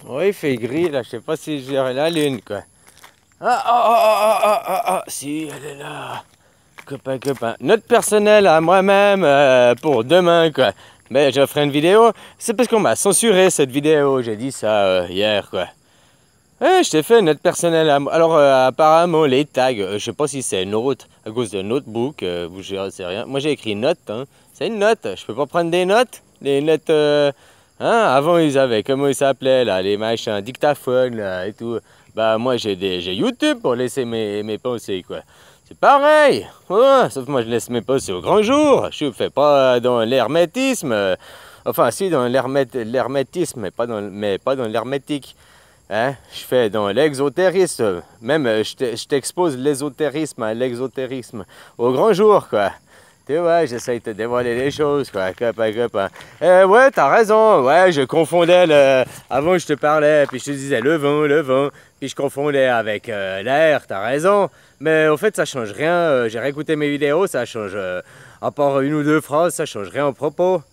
Ouais, il fait gris là, je sais pas si je verrai la lune quoi. Ah, si, elle est là. Copain, copain. Note personnelle à moi-même pour demain quoi. Mais je ferai une vidéo. C'est parce qu'on m'a censuré cette vidéo. J'ai dit ça hier quoi. Je t'ai fait une note personnelle à moi. Alors apparemment les tags, je sais pas si c'est une note à cause de notebook, ou je sais rien. Moi j'ai écrit note, hein. C'est une note. Je peux pas prendre des notes. Les notes, hein. Avant ils avaient, comment ils s'appelaient là, les machins, dictaphones là et tout. Bah moi j'ai YouTube pour laisser mes pensées quoi. C'est pareil, ouais, sauf moi je laisse mes pensées au grand jour. Je ne fais pas dans l'hermétisme. Enfin si dans l'hermétisme, mais pas dans l'hermétique. Hein? Je fais dans l'exotérisme, même je t'expose l'ésotérisme à l'exotérisme au grand jour, quoi. Tu vois, j'essaye de te dévoiler les choses, quoi, copain, copain. Ouais, t'as raison, ouais, je confondais Avant, je te parlais, puis je te disais le vent, puis je confondais avec l'air, t'as raison. Mais au fait, ça change rien, j'ai réécouté mes vidéos, ça change, à part une ou deux phrases, ça change rien au propos.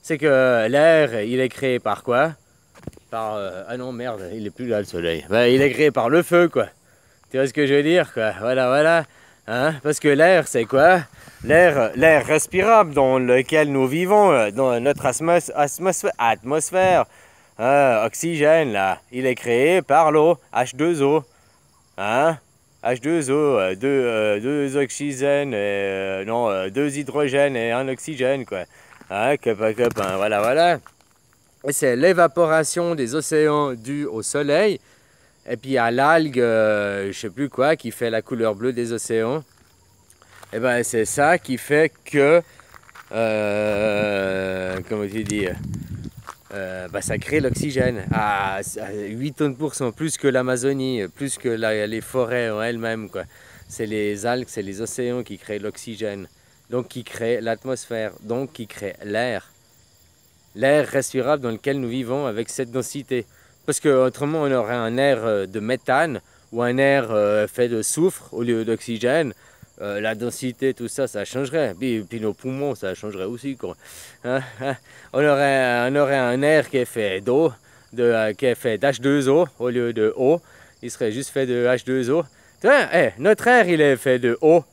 C'est que l'air, il est créé par quoi? Ah non, merde, il est plus là le soleil. Bah, il est créé par le feu, quoi. Tu vois ce que je veux dire, quoi. Voilà, voilà. Hein? Parce que l'air, c'est quoi? L'air respirable dans lequel nous vivons, dans notre atmosphère. Oxygène, là, il est créé par l'eau, H2O. Hein? H2O, deux oxygènes, non, deux hydrogènes et un oxygène, quoi. Hein? Copain, voilà, voilà. C'est l'évaporation des océans due au soleil. Et puis il y a l'algue, je sais plus quoi, qui fait la couleur bleue des océans. Et ben c'est ça qui fait que, comment tu dis, ça crée l'oxygène à 8 tonnes pour cent, plus que l'Amazonie, plus que les forêts en elles-mêmes, quoi. C'est les algues, c'est les océans qui créent l'oxygène, donc qui créent l'atmosphère, donc qui créent l'air. L'air respirable dans lequel nous vivons avec cette densité. Parce qu'autrement, on aurait un air de méthane ou un air fait de soufre au lieu d'oxygène. La densité, tout ça, ça changerait. Puis nos poumons, ça changerait aussi, quoi. On aurait un air qui est fait d'eau, qui est fait d'H2O au lieu de eau. Il serait juste fait de H2O. Notre air, il est fait de eau.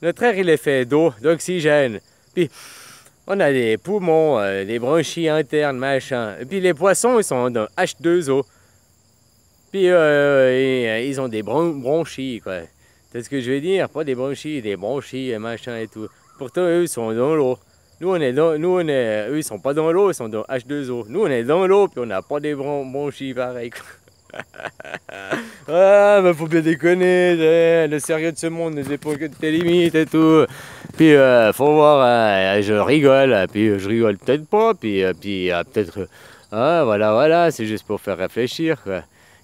Notre air, il est fait d'eau, d'oxygène. Puis, on a des poumons, des bronchies internes, machin. Et puis les poissons, ils sont dans H2O. Puis ils ont des bronchies, quoi. C'est ce que je veux dire? Pas des bronchies, des bronchies, machin et tout. Pourtant, eux, ils sont dans l'eau. Eux, ils sont pas dans l'eau, ils sont dans H2O. Nous, on est dans l'eau, puis on n'a pas des bronchies pareil, quoi. Ah, mais faut bien déconner, le sérieux de ce monde ne dépend que de tes limites et tout. Puis, faut voir, je rigole, puis je rigole peut-être pas, puis peut-être, voilà, c'est juste pour faire réfléchir, quoi.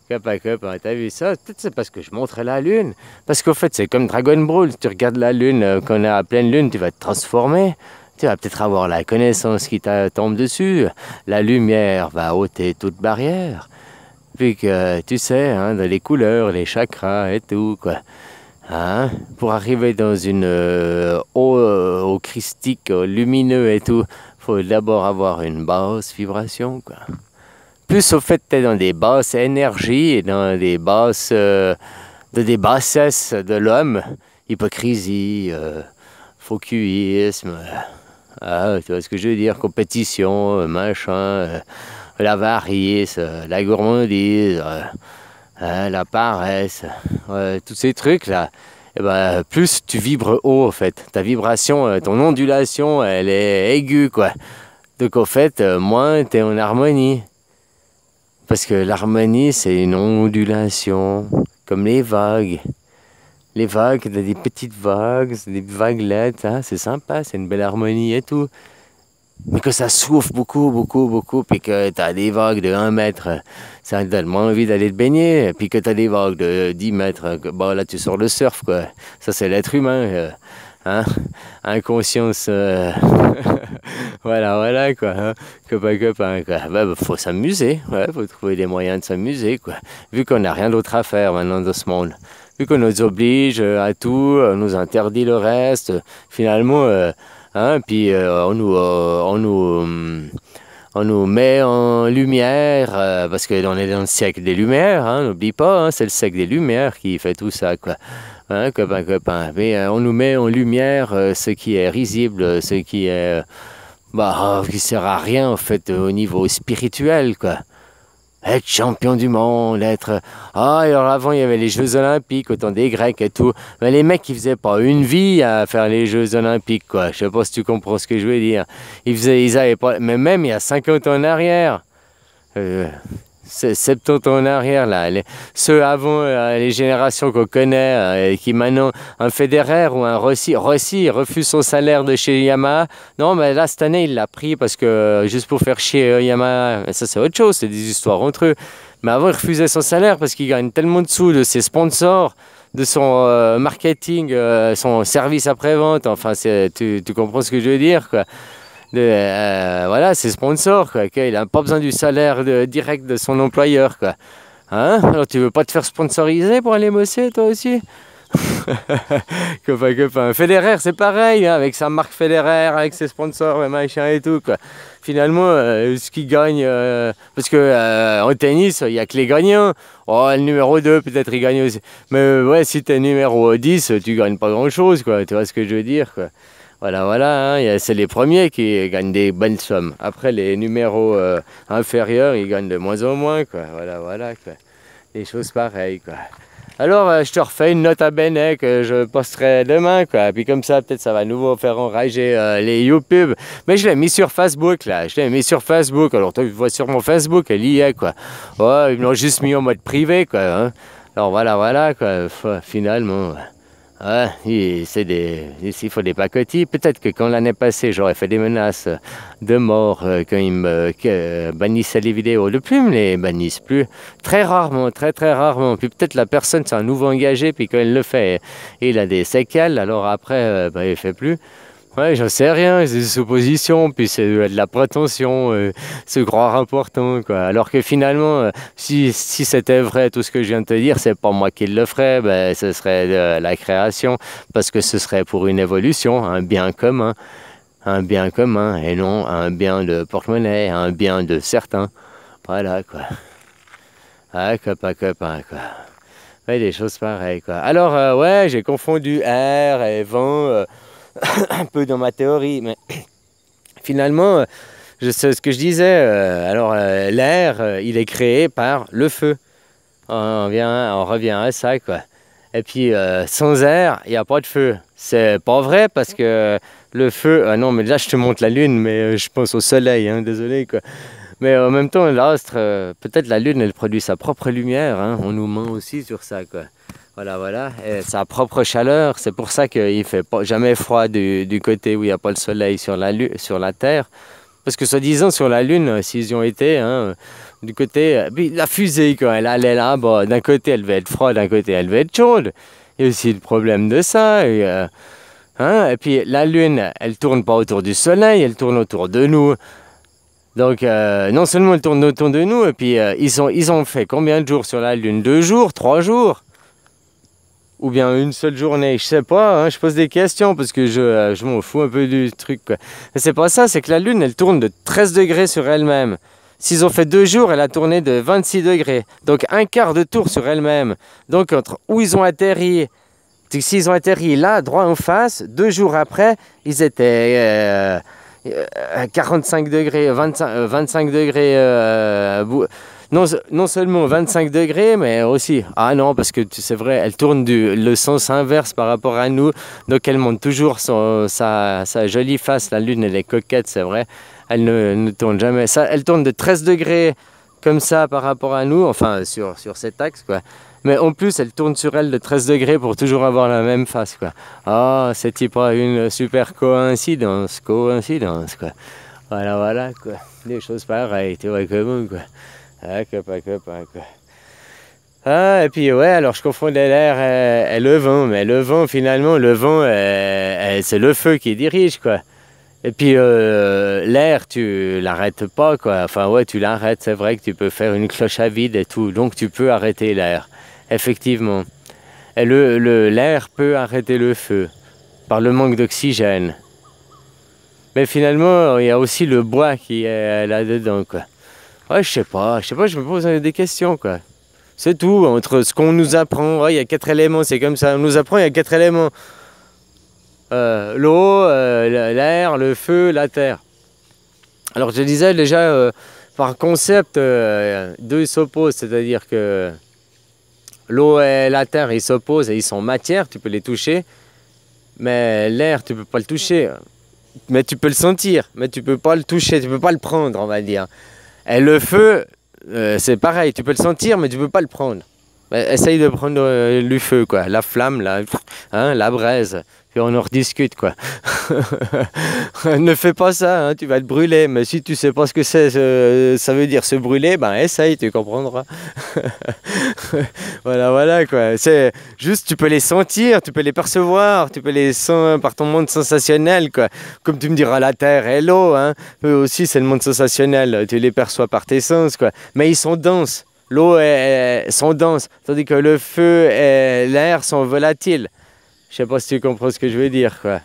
T'as vu ça? Peut-être c'est parce que je montre la lune. Parce qu'au fait, c'est comme Dragon Ball, tu regardes la lune, quand on est à pleine lune, tu vas te transformer. Tu vas peut-être avoir la connaissance qui tombe dessus. La lumière va ôter toute barrière. Puis que, tu sais, hein, dans les couleurs, les chakras et tout, quoi. Hein? Pour arriver dans une eau au christique, au lumineux et tout, faut d'abord avoir une basse vibration, quoi. Plus au fait, t'es dans des basses énergies et dans des des bassesses de l'homme, hypocrisie, faucuisme, tu vois ce que je veux dire, compétition, machin, l'avarice, la gourmandise, la paresse, tous ces trucs-là. Et ben, plus tu vibres haut, en fait. Ta vibration, ton ondulation, elle est aiguë, quoi. Donc, au fait, moins t'es en harmonie. Parce que l'harmonie, c'est une ondulation, comme les vagues. Les vagues, t'as des petites vagues, des vaguelettes, hein, c'est sympa, c'est une belle harmonie et tout. Mais que ça souffle beaucoup, puis que t'as des vagues de 1 mètre, ça donne moins envie d'aller te baigner. Puis que t'as des vagues de 10 mètres, bon là tu sors le surf, quoi. Ça c'est l'être humain, hein. Inconscience, voilà, quoi. Hein. Copain, quoi. Bah, faut s'amuser, ouais, faut trouver des moyens de s'amuser, quoi. Vu qu'on n'a rien d'autre à faire maintenant dans ce monde. Vu qu'on nous oblige à tout, on nous interdit le reste, finalement... hein, puis On nous met en lumière, parce qu'on est dans le siècle des Lumières, hein, n'oublie pas, hein, c'est le siècle des Lumières qui fait tout ça, quoi. Hein, copain, copain. Mais on nous met en lumière ce qui est risible, ce qui est... qui sert à rien, en fait, au niveau spirituel, quoi. Être champion du monde, être... Ah, alors avant, il y avait les Jeux Olympiques, au temps des Grecs et tout. Mais les mecs, ils faisaient pas une vie à faire les Jeux Olympiques, quoi. Je sais pas si tu comprends ce que je veux dire. Ils avaient pas... Mais même il y a 50 ans en arrière, 70 ans en arrière, là, ceux avant, les générations qu'on connaît, qui maintenant, un Federer ou un Rossi refuse son salaire de chez Yamaha. Non, mais là, cette année, il l'a pris parce que, juste pour faire chier Yamaha, ça c'est autre chose, c'est des histoires entre eux. Mais avant, il refusait son salaire parce qu'il gagne tellement de sous de ses sponsors, de son marketing, son service après-vente. Enfin, tu comprends ce que je veux dire, quoi. Voilà, c'est sponsor, quoi. Il n'a pas besoin du salaire direct de son employeur, quoi. Hein? Alors tu veux pas te faire sponsoriser pour aller bosser, toi aussi? Copain. Federer, c'est pareil, hein, avec sa marque Federer, avec ses sponsors et machin et tout, quoi. Finalement, ce qu'il gagne, parce que en tennis, il n'y a que les gagnants. Oh, le numéro 2, peut-être il gagne aussi. Mais ouais, si tu es numéro 10, tu gagnes pas grand-chose, quoi. Tu vois ce que je veux dire, quoi. Voilà, hein, c'est les premiers qui gagnent des bonnes sommes. Après, les numéros inférieurs, ils gagnent de moins en moins, quoi. Voilà, quoi. Des choses pareilles, quoi. Alors, je te refais une note à bene que je posterai demain, quoi. Puis comme ça, peut-être ça va à nouveau faire enrager les YouTube. Mais je l'ai mis sur Facebook, là. Je l'ai mis sur Facebook. Alors, tu vois sur mon Facebook, elle y est, quoi. Ouais, ils l'ont juste mis en mode privé, quoi. Hein. Alors, voilà, quoi. Finalement... Ouais, il faut des pacotis. Peut-être que quand l'année passée, j'aurais fait des menaces de mort quand ils me bannissaient les vidéos. Depuis, ils me les bannissent plus. Très rarement, très rarement. Puis peut-être la personne s'est à nouveau engagée, puis quand il le fait, il a des séquelles. Alors après, il ne fait plus. Ouais, j'en sais rien, c'est des suppositions, puis c'est de la prétention, se croire important, quoi. Alors que finalement, si c'était vrai tout ce que je viens de te dire, c'est pas moi qui le ferais, ben, ce serait de la création, parce que ce serait pour une évolution, un bien commun, et non un bien de porte-monnaie, un bien de certains. Voilà, quoi. Ah, copain, quoi. Ouais, des choses pareilles, quoi. Alors, ouais, j'ai confondu air et vent, un peu dans ma théorie, mais finalement, je sais ce que je disais. L'air, il est créé par le feu. On revient à ça, quoi. Et puis, sans air, il n'y a pas de feu. C'est pas vrai parce que le feu... non, mais là, je te montre la lune, mais je pense au soleil, hein, désolé, quoi. Mais en même temps, l'astre, peut-être la lune, elle produit sa propre lumière. Hein. On nous ment aussi sur ça, quoi. Voilà. Et sa propre chaleur, c'est pour ça qu'il ne fait pas, jamais froid du côté où il n'y a pas le soleil sur la Terre. Parce que soi-disant, sur la Lune, s'ils y ont été, hein, du côté... la fusée, quand elle allait là, d'un côté, elle devait être froide, d'un côté, elle devait être chaude. Il y a aussi le problème de ça. Et puis la Lune, elle tourne pas autour du Soleil, elle tourne autour de nous. Donc, non seulement elle tourne autour de nous, et puis ils ont fait combien de jours sur la Lune? 2 jours? 3 jours? Ou bien une seule journée, je sais pas, hein, je pose des questions parce que je m'en fous un peu du truc, quoi. Mais c'est pas ça, c'est que la Lune, elle tourne de 13 degrés sur elle-même. S'ils ont fait 2 jours, elle a tourné de 26 degrés. Donc un quart de tour sur elle-même. Donc entre où ils ont atterri, s'ils ont atterri là, droit en face, 2 jours après, ils étaient 45 degrés, 25 degrés... Non seulement 25 degrés, mais aussi... Ah non, parce que c'est vrai, elle tourne le sens inverse par rapport à nous. Donc elle montre toujours sa jolie face. La Lune, elle est coquette, c'est vrai. Elle ne tourne jamais. Elle tourne de 13 degrés comme ça par rapport à nous. Enfin, sur cet axe, quoi. Mais en plus, elle tourne sur elle de 13 degrés pour toujours avoir la même face, quoi. Ah, c'est-il pas une super coïncidence, quoi. Voilà, quoi. Des choses pareilles, tu vois comment, quoi. Ah, copain, quoi. Ah, et puis ouais, alors je confondais l'air et le vent, mais le vent, finalement, c'est le feu qui dirige, quoi. Et puis l'air, tu l'arrêtes pas, quoi. Enfin ouais, tu l'arrêtes, c'est vrai que tu peux faire une cloche à vide et tout, donc tu peux arrêter l'air, effectivement. Et l'air peut arrêter le feu par le manque d'oxygène. Mais finalement, il y a aussi le bois qui est là-dedans, quoi. Ouais, je sais pas, je me pose des questions, quoi. C'est tout, entre ce qu'on nous apprend, ouais, il y a 4 éléments, c'est comme ça. On nous apprend, il y a 4 éléments. L'eau, l'air, le feu, la terre. Alors je disais déjà, par concept, deux s'opposent, c'est-à-dire que l'eau et la terre, ils s'opposent et ils sont matière, tu peux les toucher, mais l'air, tu peux pas le toucher. Mais tu peux le sentir, mais tu peux pas le toucher, tu peux pas le prendre, on va dire. Et le feu, c'est pareil, tu peux le sentir, mais tu peux pas le prendre. Essaye de prendre du feu, quoi, la flamme, hein, la braise, puis on en rediscute, quoi. Ne fais pas ça, hein, tu vas te brûler, mais si tu sais pas ce que c'est, ça veut dire se brûler, ben essaye, tu comprendras. Voilà, quoi. C'est juste, tu peux les sentir, tu peux les percevoir, tu peux les sentir par ton monde sensationnel, quoi. Comme tu me diras la terre et l'eau, hein, eux aussi c'est le monde sensationnel, tu les perçois par tes sens, quoi. Mais ils sont denses. L'eau sont denses, tandis que le feu et l'air sont volatiles. Je sais pas si tu comprends ce que je veux dire, quoi.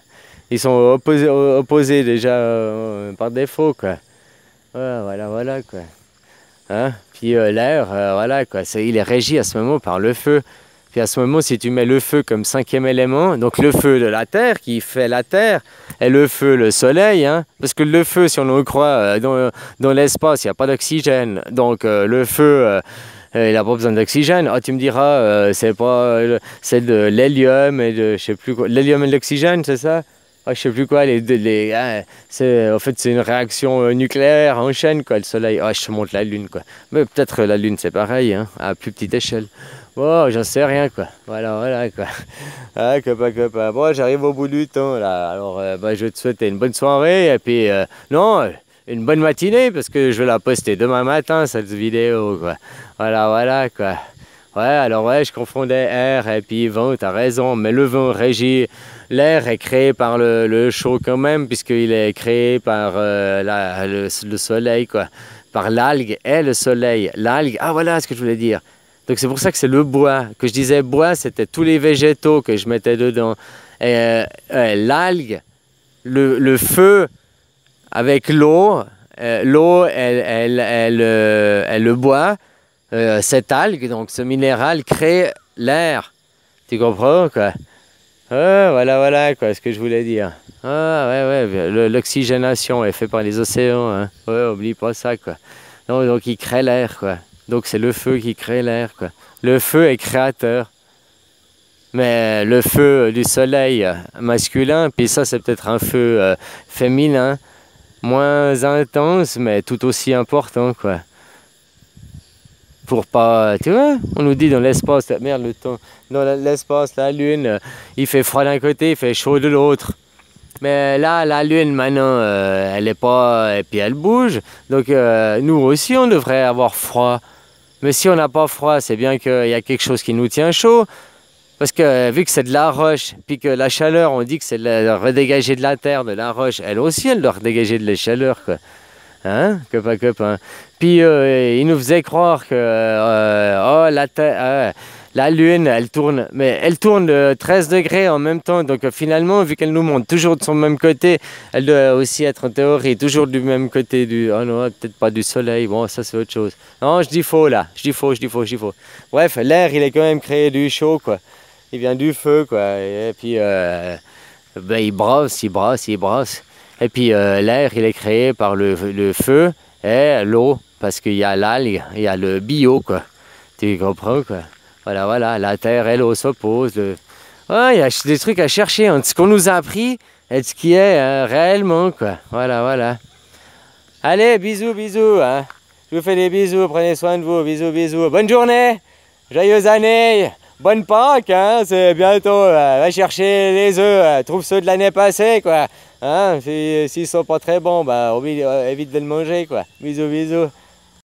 Ils sont opposés déjà par défaut, quoi. Ouais, voilà, quoi. Hein? Puis l'air, voilà, quoi. Il est régi à ce moment par le feu. Puis à ce moment, si tu mets le feu comme 5e élément, donc le feu de la terre qui fait la terre, et le feu, le soleil, hein, parce que le feu, si on le croit, dans l'espace, il n'y a pas d'oxygène. Donc le feu, il n'a pas besoin d'oxygène. Ah, tu me diras, c'est de l'hélium et de, je sais plus quoi, l'hélium et de l'oxygène, c'est ça? Ah, je sais plus quoi, en fait, c'est une réaction nucléaire en chaîne, quoi, le soleil. Ah, je te montre la lune, quoi. Mais peut-être la lune, c'est pareil, hein, à plus petite échelle. Bon, j'en sais rien, quoi. Voilà, quoi. Ah, que pas. Bon, j'arrive au bout du temps, là. Alors, je vais te souhaiter une bonne soirée, et puis, non, une bonne matinée, parce que je vais la poster demain matin, cette vidéo, quoi. Voilà, quoi. Ouais, alors, ouais, je confondais air et puis vent, t'as raison, mais le vent régit. L'air est créé par le chaud quand même, puisqu'il est créé par le soleil, quoi. Par l'algue et le soleil. L'algue, ah voilà ce que je voulais dire. Donc c'est pour ça que c'est le bois. Que je disais bois, c'était tous les végétaux que je mettais dedans. Et l'algue, le feu avec l'eau, l'eau, le bois, cette algue, donc ce minéral, crée l'air. Tu comprends, quoi? Voilà, quoi, ce que je voulais dire. Ah, ouais, l'oxygénation est faite par les océans, hein. Ouais, oublie pas ça, quoi. Non, donc il crée l'air, quoi. Donc c'est le feu qui crée l'air, quoi. Le feu est créateur. Mais le feu du soleil masculin, puis ça c'est peut-être un feu féminin, moins intense, mais tout aussi important, quoi. Pour pas, tu vois, on nous dit dans l'espace, merde, le temps, dans l'espace, la lune, il fait froid d'un côté, il fait chaud de l'autre. Mais là, la lune, maintenant, elle est pas, et puis elle bouge. Donc, nous aussi, on devrait avoir froid. Mais si on n'a pas froid, c'est bien qu'il y a quelque chose qui nous tient chaud. Parce que vu que c'est de la roche, puis que la chaleur, on dit que c'est redégager de la terre, de la roche, elle aussi, elle doit redégager de la chaleur, quoi. Hein? Copain. Puis il nous faisait croire que la Lune, elle tourne, mais elle tourne de 13 degrés en même temps. Donc finalement, vu qu'elle nous montre toujours de son même côté, elle doit aussi être en théorie toujours du même côté du... Oh non, peut-être pas du Soleil, bon, ça c'est autre chose. Non, je dis faux là, je dis faux. Bref, l'air, il est quand même créé du chaud, quoi. Il vient du feu, quoi. Et puis, il brasse. Et puis l'air, il est créé par le feu et l'eau, parce qu'il y a l'algue, il y a le bio, quoi. Tu comprends, quoi. Voilà, la terre et l'eau s'opposent. Ouais, il y a des trucs à chercher entre ce qu'on nous a appris et ce qui est réellement, quoi. Voilà. Allez, bisous, hein. Je vous fais des bisous, prenez soin de vous, bisous. Bonne journée, joyeuses années. Bonne Pâques, hein, c'est bientôt. Va chercher les œufs, trouve ceux de l'année passée, quoi. Hein, s'ils sont pas très bons, bah évite de le manger, quoi. Bisous.